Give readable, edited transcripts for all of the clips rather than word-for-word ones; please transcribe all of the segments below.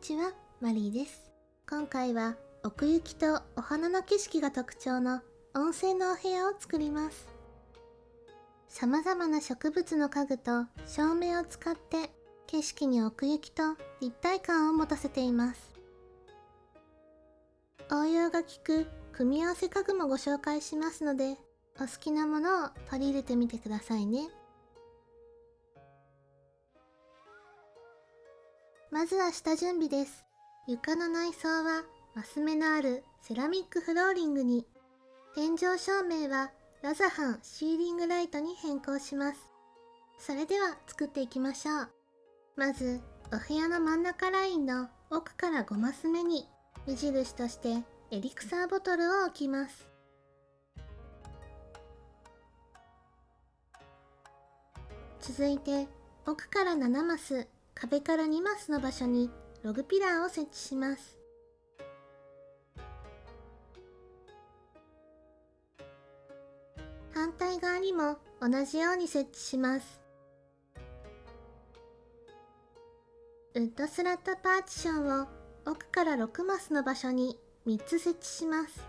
ちは、マリーです。今回は奥行きとお花の景色が特徴の温泉のお部屋を作ります。様々な植物の家具と照明を使って景色に奥行きと立体感を持たせています。応用が利く組み合わせ家具もご紹介しますので、お好きなものを取り入れてみてくださいね。まずは下準備です。床の内装はマス目のあるセラミックフローリングに、天井照明はラザハンシーリングライトに変更します。それでは作っていきましょう。まずお部屋の真ん中ラインの奥から5マス目に目印としてエリクサーボトルを置きます。続いて奥から7マス、壁から2マスの場所にログピラーを設置します。反対側にも同じように設置します。ウッドスラットパーティションを奥から6マスの場所に3つ設置します。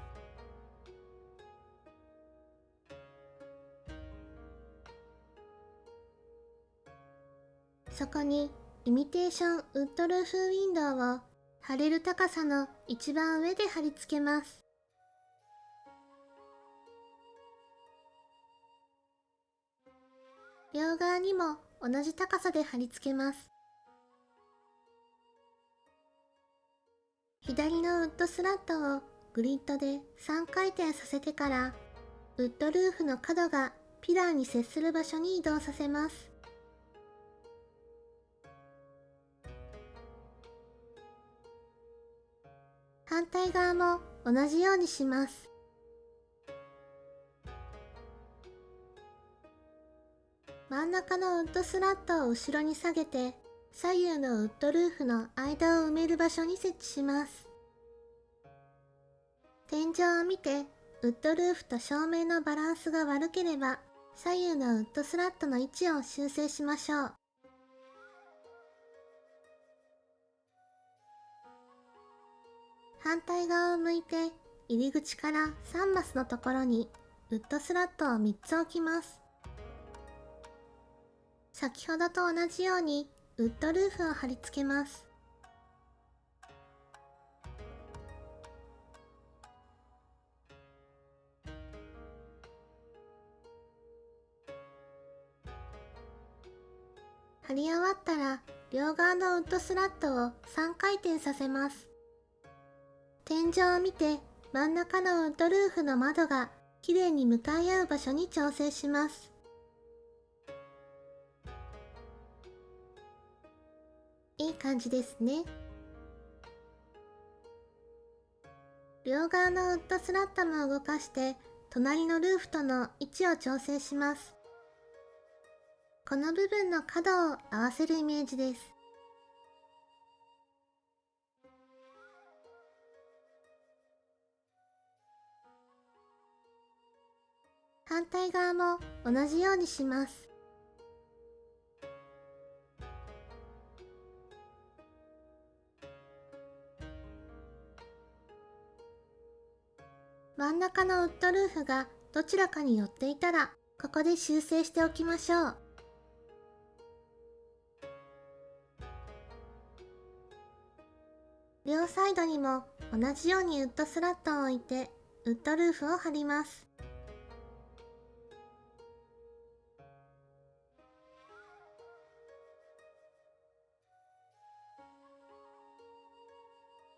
そこにイミテーションウッドルーフウィンドウを貼れる高さの一番上で貼り付けます。両側にも同じ高さで貼り付けます。左のウッドスラットをグリッドで3回転させてから、ウッドルーフの角がピラーに接する場所に移動させます。反対側も同じようにします。真ん中のウッドスラットを後ろに下げて、左右のウッドルーフの間を埋める場所に設置します。天井を見て、ウッドルーフと照明のバランスが悪ければ、左右のウッドスラットの位置を修正しましょう。反対側を向いて、入り口から3マスのところにウッドスラットを3つ置きます。先ほどと同じようにウッドルーフを貼り付けます。貼り終わったら両側のウッドスラットを3回転させます。天井を見て真ん中のウッドルーフの窓がきれいに向かい合う場所に調整します。いい感じですね。両側のウッドスラットも動かして隣のルーフとの位置を調整します。この部分の角を合わせるイメージです。反対側も同じようにします。真ん中のウッドルーフがどちらかに寄っていたら、ここで修正しておきましょう。両サイドにも同じようにウッドスラットを置いて、ウッドルーフを貼ります。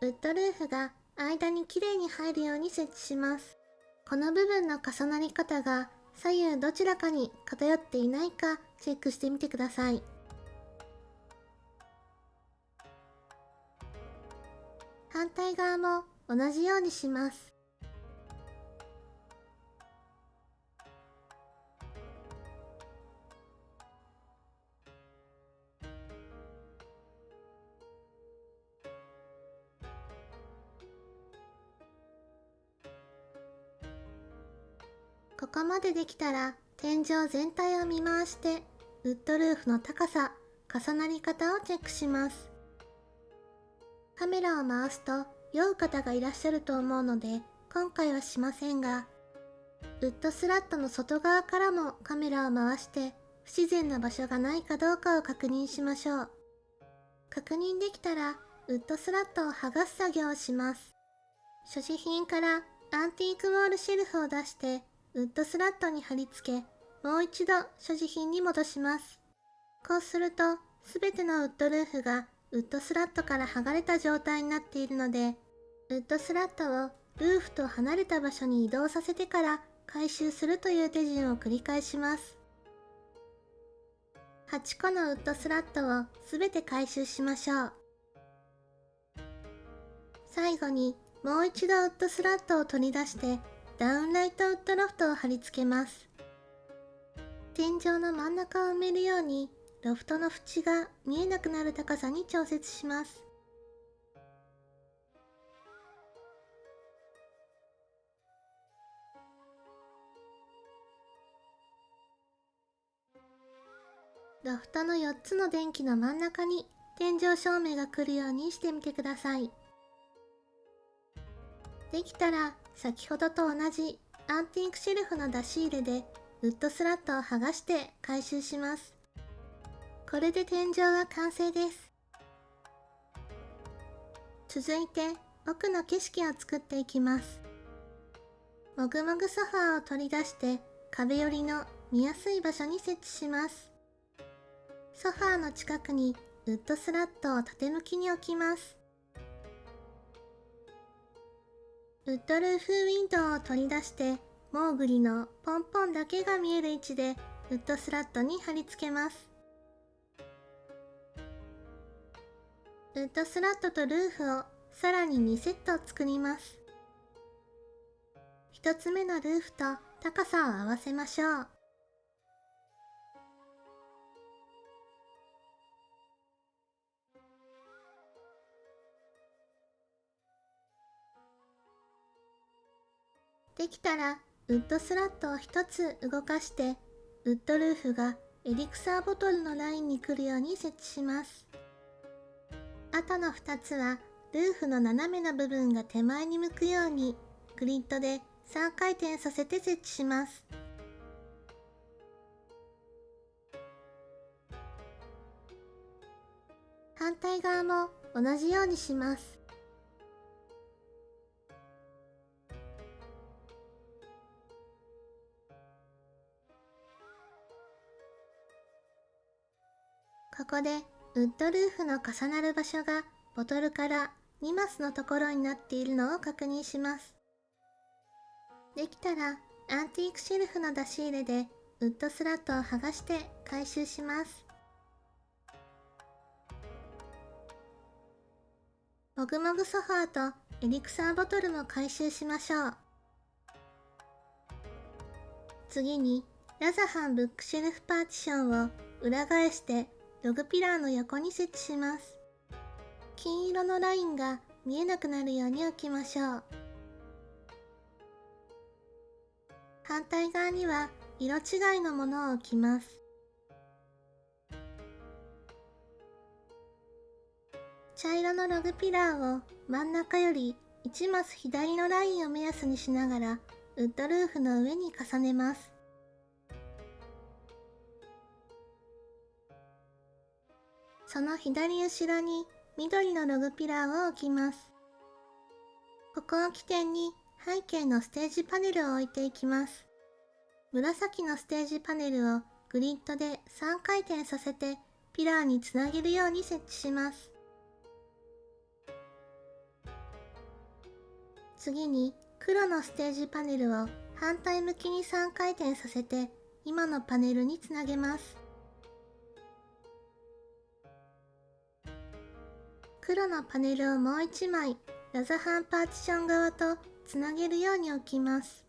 ウッドルーフが間にきれいに入るように設置します。この部分の重なり方が左右どちらかに偏っていないかチェックしてみてください。反対側も同じようにします。ここまでできたら天井全体を見回してウッドルーフの高さ、重なり方をチェックします。カメラを回すと酔う方がいらっしゃると思うので、今回はしませんが、ウッドスラットの外側からもカメラを回して不自然な場所がないかどうかを確認しましょう。確認できたらウッドスラットを剥がす作業をします。所持品からアンティークウォールシェルフを出してウッドスラットに貼り付け、もう一度所持品に戻します。こうするとすべてのウッドルーフがウッドスラットから剥がれた状態になっているので、ウッドスラットをルーフと離れた場所に移動させてから回収するという手順を繰り返します。8個のウッドスラットをすべて回収しましょう。最後にもう一度ウッドスラットを取り出してダウンライトウッドロフトを貼り付けます。天井の真ん中を埋めるようにロフトの縁が見えなくなる高さに調節します。ロフトの4つの電気の真ん中に天井照明が来るようにしてみてください。できたら先ほどと同じアンティークシェルフの出し入れでウッドスラットを剥がして回収します。これで天井は完成です。続いて奥の景色を作っていきます。もぐもぐソファーを取り出して壁寄りの見やすい場所に設置します。ソファーの近くにウッドスラットを縦向きに置きます。ウッドルーフウィンドウを取り出してモーグリのポンポンだけが見える位置でウッドスラットに貼り付けます。ウッドスラットとルーフをさらに2セット作ります。1つ目のルーフと高さを合わせましょう。できたらウッドスラットを1つ動かしてウッドルーフがエリクサーボトルのラインに来るように設置します。あとの2つはルーフの斜めの部分が手前に向くようにグリッドで3回転させて設置します。反対側も同じようにします。ここでウッドルーフの重なる場所がボトルから2マスのところになっているのを確認します。できたらアンティークシェルフの出し入れでウッドスラットを剥がして回収します。もぐもぐソファーとエリクサーボトルも回収しましょう。次にラザハンブックシェルフパーティションを裏返してログピラーの横に設置します。金色のラインが見えなくなるように置きましょう。反対側には色違いのものを置きます。茶色のログピラーを真ん中より1マス左のラインを目安にしながらウッドルーフの上に重ねます。その左後ろに緑のログピラーを置きます。ここを起点に背景のステージパネルを置いていきます。紫のステージパネルをグリッドで3回転させてピラーにつなげるように設置します。次に黒のステージパネルを反対向きに3回転させて今のパネルにつなげます。黒のパネルをもう1枚ラザハンパーティション側とつなげるように置きます。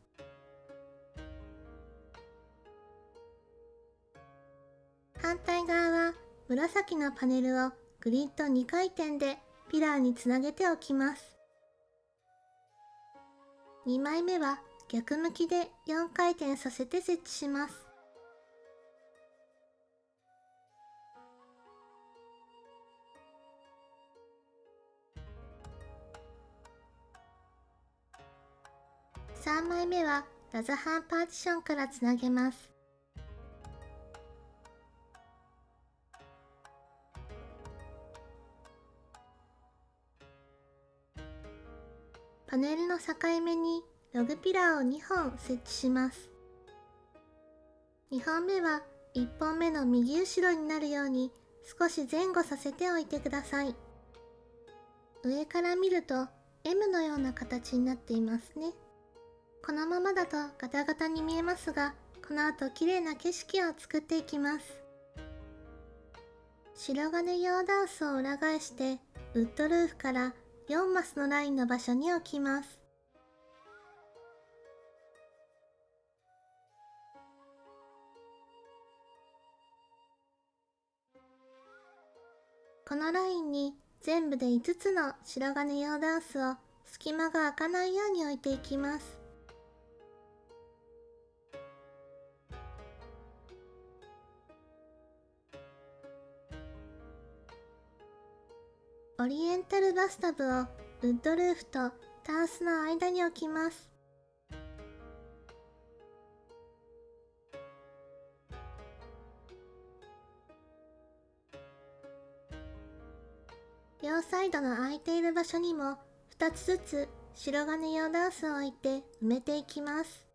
反対側は紫のパネルをグリッド2回転でピラーにつなげておきます。2枚目は逆向きで4回転させて設置します。3枚目はラザハンパーティションからつなげます。パネルの境目にログピラーを2本設置します。2本目は1本目の右後ろになるように少し前後させておいてください。上から見ると M のような形になっていますね。このままだとガタガタに見えますが、この後綺麗な景色を作っていきます。白金用ダンスを裏返してウッドルーフから4マスのラインの場所に置きます。このラインに全部で5つの白金用ダンスを隙間が開かないように置いていきます。オリエンタルバスタブをウッドルーフとタンスの間に置きます。両サイドの空いている場所にも2つずつ白金用ダンスを置いて埋めていきます。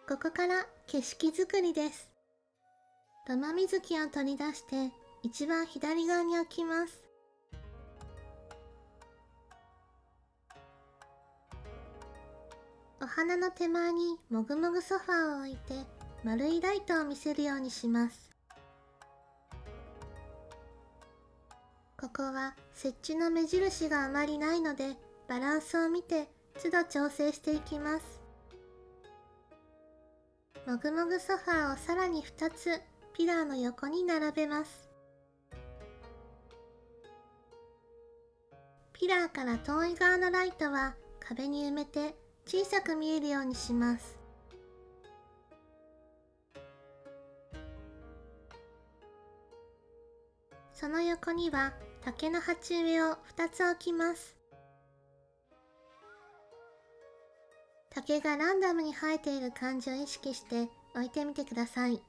ここから景色作りです。土間水木を取り出して一番左側に置きます。お花の手前にもぐもぐソファーを置いて丸いライトを見せるようにします。ここは設置の目印があまりないのでバランスを見て都度調整していきます。もぐもぐソファーをさらに2つピラーの横に並べます。ピラーから遠い側のライトは壁に埋めて小さく見えるようにします。その横には竹の鉢植えを2つ置きます。竹がランダムに生えている感じを意識して置いてみてください。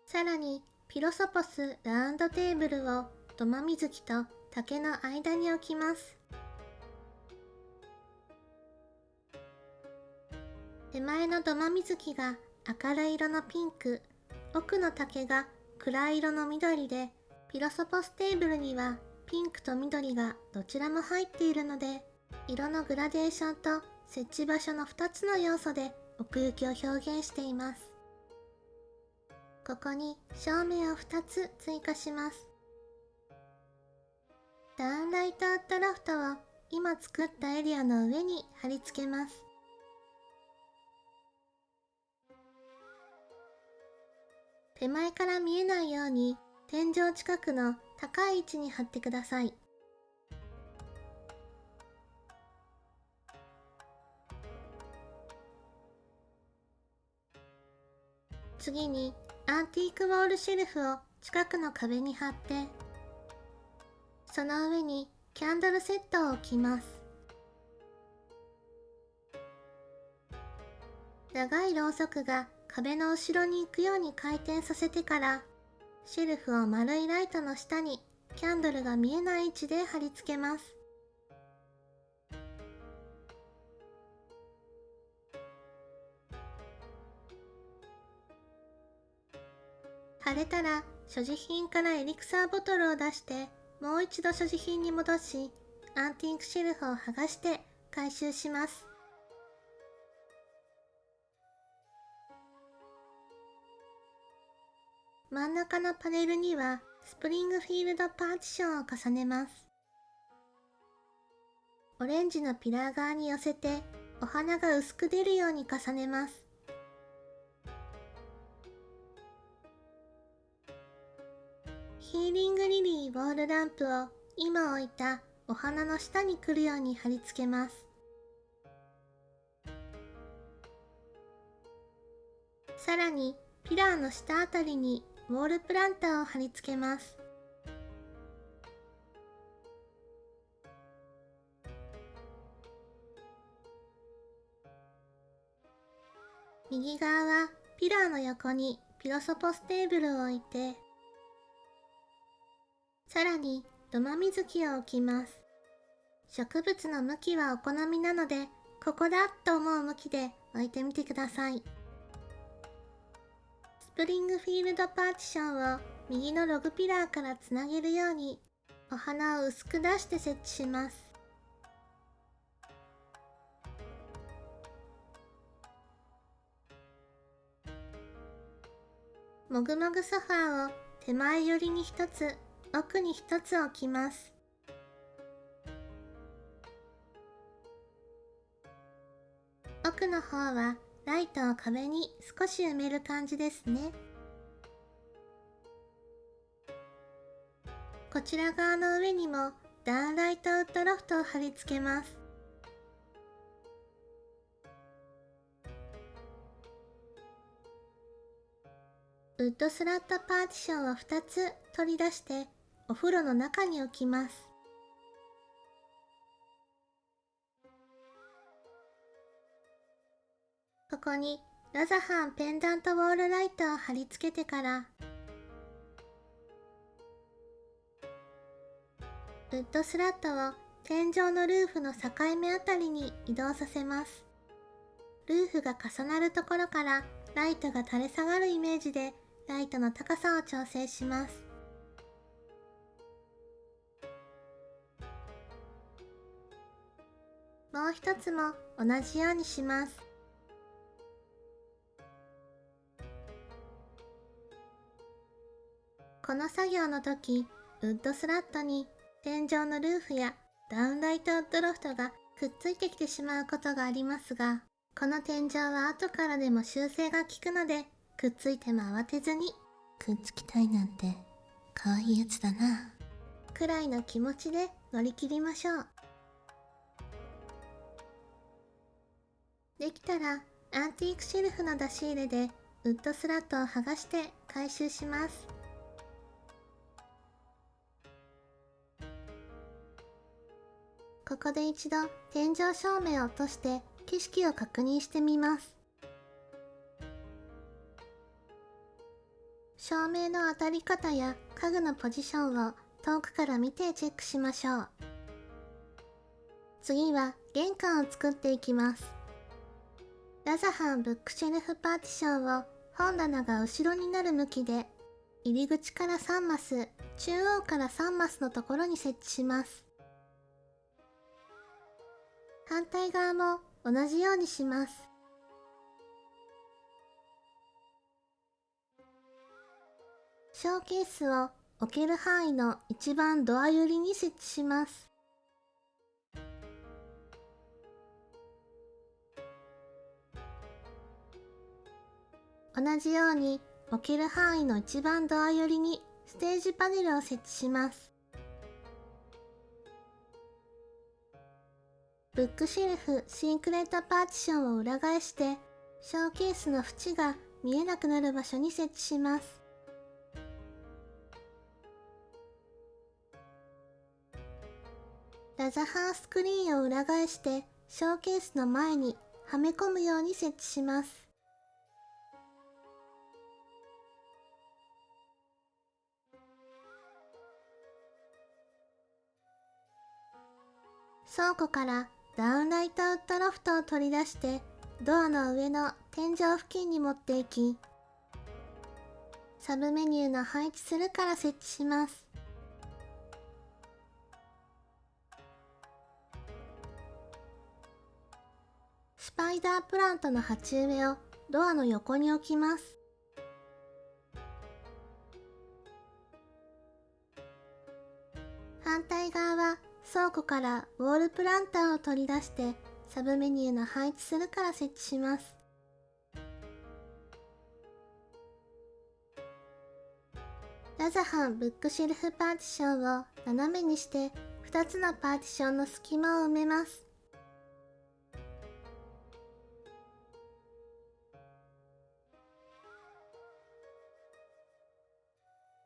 さらにピロソポスラウンドテーブルを土間水木と竹の間に置きます。手前の土間水木が明るい色のピンク、奥の竹が暗い色の緑で、ピロソポステーブルにはピンクと緑がどちらも入っているので、色のグラデーションと設置場所の2つの要素で奥行きを表現しています。ここに照明を2つ追加します。ダウンライトアットロフトを今作ったエリアの上に貼り付けます。手前から見えないように天井近くの高い位置に貼ってください。次にアンティークウォールシェルフを近くの壁に貼って、その上にキャンドルセットを置きます。長いろうそくが壁の後ろに行くように回転させてから、シェルフを丸いライトの下にキャンドルが見えない位置で貼り付けます。貼れたら所持品からエリクサーボトルを出してもう一度所持品に戻し、アンティークシェルフを剥がして回収します。真ん中のパネルにはスプリングフィールドパーティションを重ねます。オレンジのピラー側に寄せてお花が薄く出るように重ねます。ヒーリングリリーウォールランプを今置いたお花の下に来るように貼り付けます。さらにピラーの下あたりにウォールプランターを貼り付けます。右側はピラーの横にピロソポステーブルを置いて、さらに土間水木を置きます。植物の向きはお好みなので、ここだと思う向きで置いてみてください。スプリングフィールドパーティションを右のログピラーからつなげるように、お花を薄く出して設置します。もぐもぐソファーを手前寄りに一つ、奥に一つ置きます。奥の方はライトを壁に少し埋める感じですね。こちら側の上にもダウンライトウッドロフトを貼り付けます。ウッドスラットパーティションを2つ取り出してお風呂の中に置きます。ここにラザハンペンダントウォールライトを貼り付けてから、ウッドスラットを天井のルーフの境目あたりに移動させます。ルーフが重なるところからライトが垂れ下がるイメージでライトの高さを調整します。もう一つも同じようにします。この作業の時、ウッドスラットに天井のルーフやダウンライトウッドロフトがくっついてきてしまうことがありますが、この天井は後からでも修正が効くので、くっついても慌てずに、くっつきたいなんて可愛いやつだな、くらいの気持ちで乗り切りましょう。できたらアンティークシェルフの出し入れでウッドスラットを剥がして回収します。ここで一度天井照明を落として景色を確認してみます。照明の当たり方や家具のポジションを遠くから見てチェックしましょう。次は玄関を作っていきます。ラザハンブックシェルフパーティションを本棚が後ろになる向きで、入り口から3マス、中央から3マスのところに設置します。反対側も同じようにします。ショーケースを置ける範囲の一番ドア寄りに設置します。同じように置ける範囲の一番ドア寄りにステージパネルを設置します。ブックシェルフシークレットパーティションを裏返してショーケースの縁が見えなくなる場所に設置します。ラザハンスクリーンを裏返してショーケースの前にはめ込むように設置します。倉庫からダウンライトウッドロフトを取り出してドアの上の天井付近に持っていき、サブメニューの配置するから設置します。スパイダープラントの鉢植えをドアの横に置きます。反対側は倉庫からウォールプランターを取り出してサブメニューの配置するから設置します。ラザハンブックシェルフパーティションを斜めにして2つのパーティションの隙間を埋めます。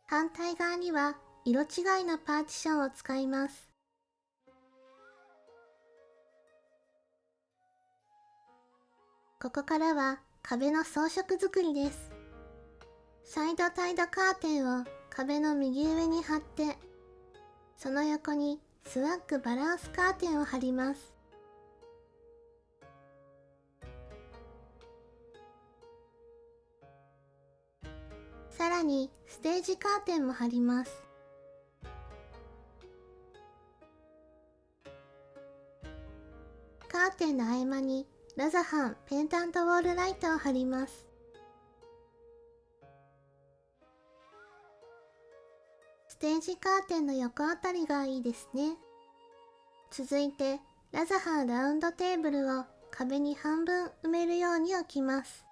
反対側には色違いのパーティションを使います。ここからは壁の装飾作りです。サイドタイドカーテンを壁の右上に貼って、その横にスワッグバランスカーテンを貼ります。さらにステージカーテンも貼ります。カーテンの合間にラザハンペンダントウォールライトを貼ります。ステージカーテンの横あたりがいいですね。続いてラザハンラウンドテーブルを壁に半分埋めるように置きます。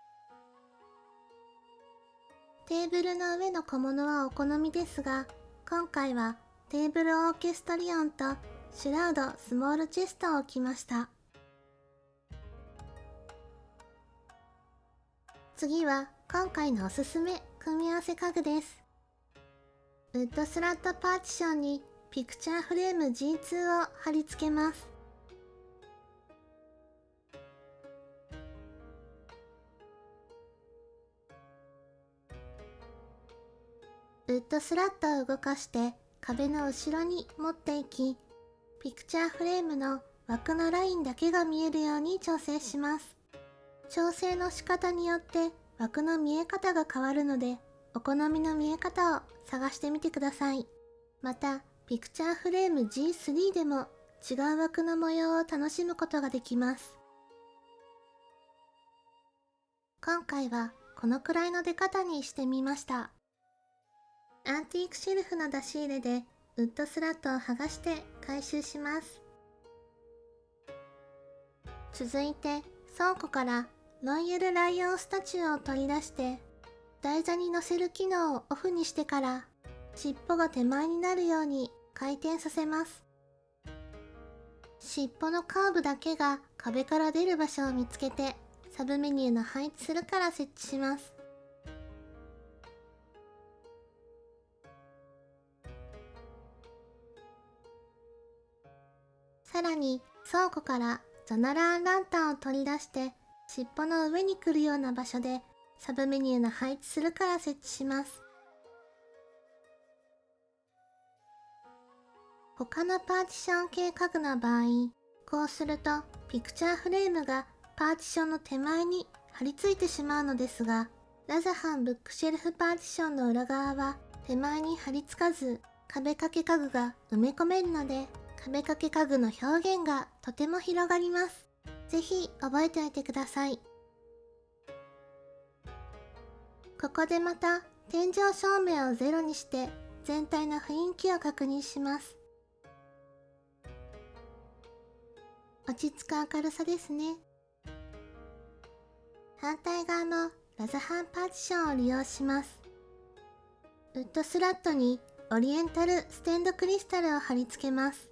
テーブルの上の小物はお好みですが、今回はテーブルオーケストリオンとシュラウドスモールチェストを置きました。次は今回のおすすめ組み合わせ家具です。ウッドスラットパーティションにピクチャーフレーム G2 を貼り付けます。ウッドスラットを動かして壁の後ろに持っていき、ピクチャーフレームの枠のラインだけが見えるように調整します。調整の仕方によって枠の見え方が変わるので、お好みの見え方を探してみてください。また、ピクチャーフレーム G3 でも違う枠の模様を楽しむことができます。今回はこのくらいの出方にしてみました。アンティークシェルフの出し入れでウッドスラットを剥がして回収します。続いて倉庫からロイヤルライオンスタチューを取り出して台座に乗せる機能をオフにしてから尻尾が手前になるように回転させます。尻尾のカーブだけが壁から出る場所を見つけてサブメニューの配置するから設置します。さらに倉庫からザナラーンランタンを取り出して尻尾の上に来るような場所でサブメニューの配置するから設置します。他のパーティション系家具の場合、こうするとピクチャーフレームがパーティションの手前に貼り付いてしまうのですが、ラザハンブックシェルフパーティションの裏側は手前に貼り付かず壁掛け家具が埋め込めるので、壁掛け家具の表現がとても広がります。ぜひ覚えておいてください。ここでまた天井照明をゼロにして全体の雰囲気を確認します。落ち着く明るさですね。反対側もラザハンパーティションを利用します。ウッドスラットにオリエンタルステンドクリスタルを貼り付けます。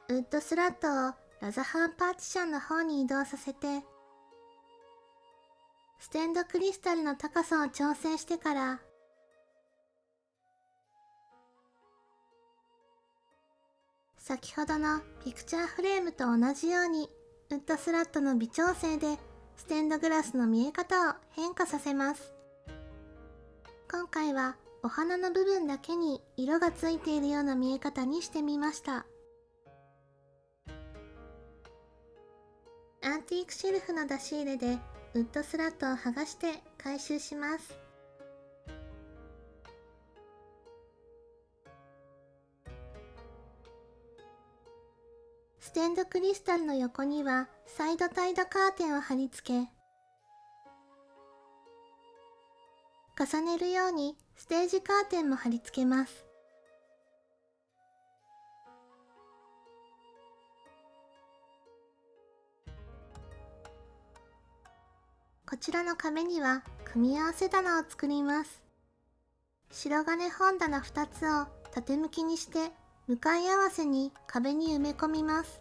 ウッドスラットをラザハンパーティションの方に移動させて、ステンドクリスタルの高さを調整してから、先ほどのピクチャーフレームと同じようにウッドスラットの微調整でステンドグラスの見え方を変化させます。今回はお花の部分だけに色がついているような見え方にしてみました。アンティークシェルフの出し入れでウッドスラットを剥がして回収します。ステンドクリスタルの横にはサイドタイドカーテンを貼り付け、重ねるようにステージカーテンも貼り付けます。こちらの壁には組み合わせ棚を作ります。白金本棚2つを縦向きにして向かい合わせに壁に埋め込みます。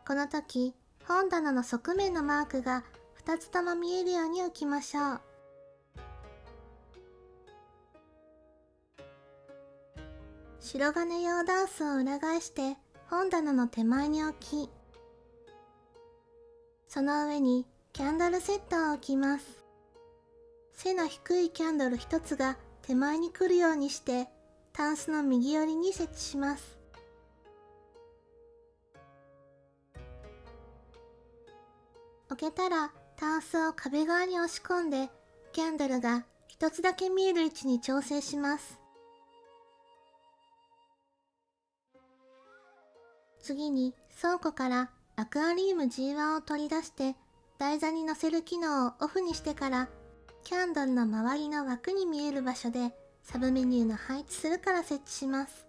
この時、本棚の側面のマークが2つとも見えるように置きましょう。白金用ダンスを裏返して本棚の手前に置き、その上にキャンドルセットを置きます。背の低いキャンドル1つが手前に来るようにして、タンスの右寄りに設置します。置けたらタンスを壁側に押し込んで、キャンドルが1つだけ見える位置に調整します。次に倉庫からアクアリウム G1 を取り出して台座に乗せる機能をオフにしてから、キャンドルの周りの枠に見える場所でサブメニューの配置するから設置します。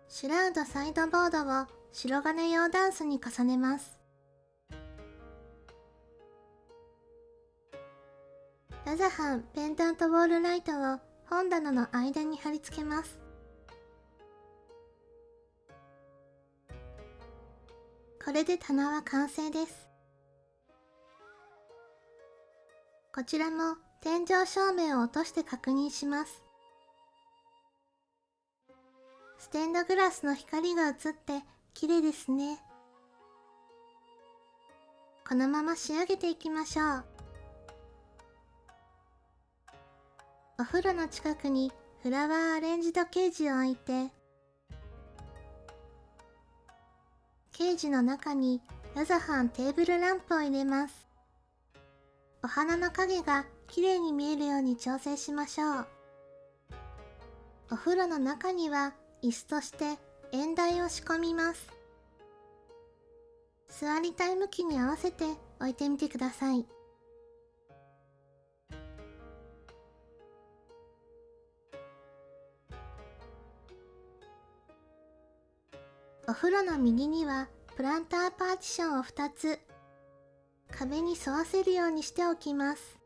シュラウドサイドボードを白金用ダンスに重ねます。ラザハンペンダントウォールライトを本棚の間に貼り付けます。これで棚は完成です。こちらも天井照明を落として確認します。ステンドグラスの光が映って綺麗ですね。このまま仕上げていきましょう。お風呂の近くにフラワーアレンジドケージを置いて、ケージの中にラザハンテーブルランプを入れます。お花の影がきれいに見えるように調整しましょう。お風呂の中には椅子として縁台を仕込みます。座りたい向きに合わせて置いてみてください。お風呂の右にはプランターパーティションを2つ壁に沿わせるようにしておきます。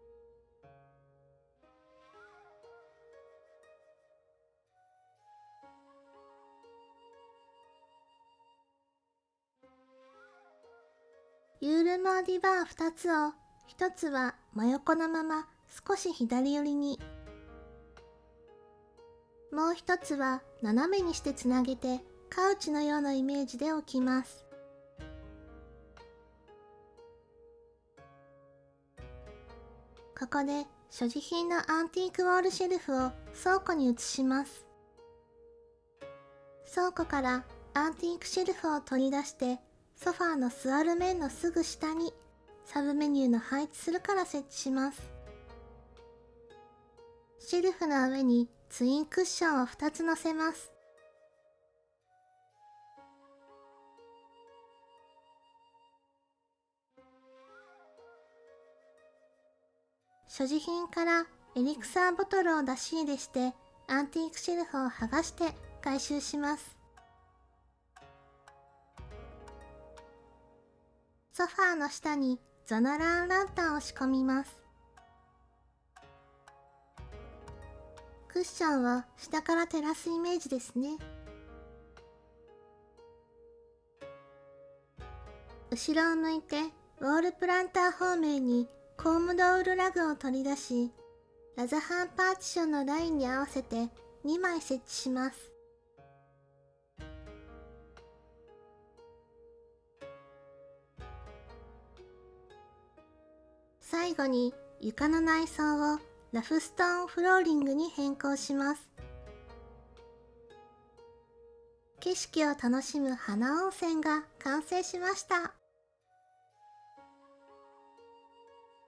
ユールモーディバー2つを、1つは真横のまま少し左寄りに、もう1つは斜めにしてつなげてカウチのようなイメージで置きます。ここで所持品のアンティークウォールシェルフを倉庫に移します。倉庫からアンティークシェルフを取り出してソファーの座る面のすぐ下にサブメニューの配置するから設置します。シェルフの上にツインクッションを2つ乗せます。所持品からエリクサーボトルを出し入れしてアンティークシェルフを剥がして回収します。ソファーの下にゾナランランタンを仕込みます。クッションを下から照らすイメージですね。後ろを向いてウォールプランター方面にコームドウルラグを取り出し、ラザハンパーティションのラインに合わせて2枚設置します。最後に床の内装をラフストーンフローリングに変更します。景色を楽しむ花温泉が完成しました。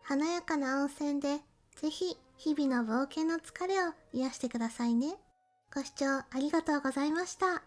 華やかな温泉でぜひ日々の冒険の疲れを癒してくださいね。ご視聴ありがとうございました。